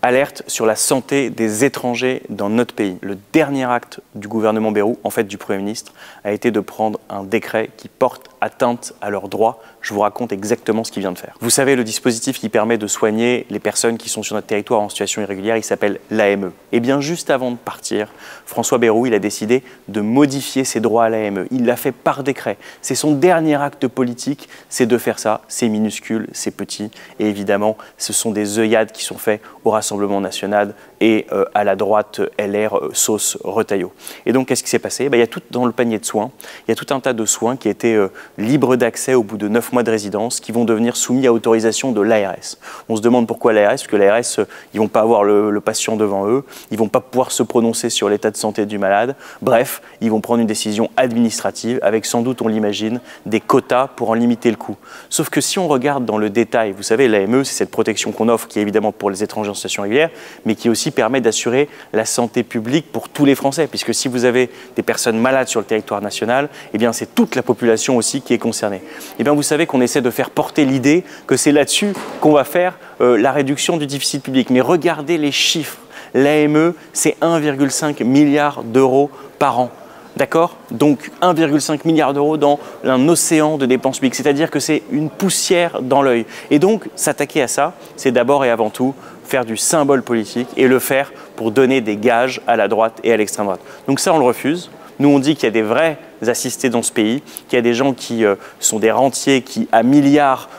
Alerte sur la santé des étrangers dans notre pays. Le dernier acte du gouvernement Bayrou, en fait du Premier ministre, a été de prendre un décret qui porte atteinte à leurs droits. Je vous raconte exactement ce qu'il vient de faire. Vous savez, le dispositif qui permet de soigner les personnes qui sont sur notre territoire en situation irrégulière, il s'appelle l'AME. Et bien juste avant de partir, François Bayrou, il a décidé de modifier ses droits à l'AME. Il l'a fait par décret. C'est son dernier acte politique, c'est de faire ça. C'est minuscule, c'est petit. Et évidemment, ce sont des œillades qui sont faits au Rassemblement national et à la droite LR sauce Retailleau. Et donc, qu'est-ce qui s'est passé? Il y a tout dans le panier de soins, il y a tout un tas de soins qui étaient libres d'accès au bout de 9 mois de résidence, qui vont devenir soumis à autorisation de l'ARS. On se demande pourquoi l'ARS, parce que l'ARS, ils vont pas avoir le patient devant eux, ils vont pas pouvoir se prononcer sur l'état de santé du malade. Bref, ils vont prendre une décision administrative avec sans doute, on l'imagine, des quotas pour en limiter le coût. Sauf que si on regarde dans le détail, vous savez, l'AME, c'est cette protection qu'on offre qui est évidemment pour les étrangers en situation régulière, mais qui aussi permet d'assurer la santé publique pour tous les Français, puisque si vous avez des personnes malades sur le territoire national, eh bien c'est toute la population aussi qui est concernée. Eh bien vous savez qu'on essaie de faire porter l'idée que c'est là-dessus qu'on va faire la réduction du déficit public. Mais regardez les chiffres. L'AME, c'est 1,5 milliard d'euros par an. D'accord? Donc 1,5 milliard d'euros dans un océan de dépenses publiques, c'est-à-dire que c'est une poussière dans l'œil. Et donc s'attaquer à ça, c'est d'abord et avant tout faire du symbole politique et le faire pour donner des gages à la droite et à l'extrême droite. Donc ça, on le refuse. Nous, on dit qu'il y a des vrais assistés dans ce pays, qu'il y a des gens qui sont des rentiers qui, à milliards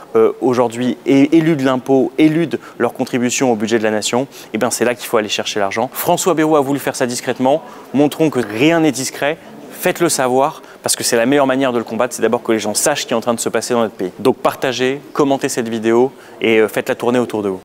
aujourd'hui, éludent l'impôt, éludent leur contribution au budget de la nation. Et bien, c'est là qu'il faut aller chercher l'argent. François Bayrou a voulu faire ça discrètement. Montrons que rien n'est discret. Faites-le savoir, parce que c'est la meilleure manière de le combattre, c'est d'abord que les gens sachent ce qui est en train de se passer dans notre pays. Donc partagez, commentez cette vidéo et faites-la tourner autour de vous.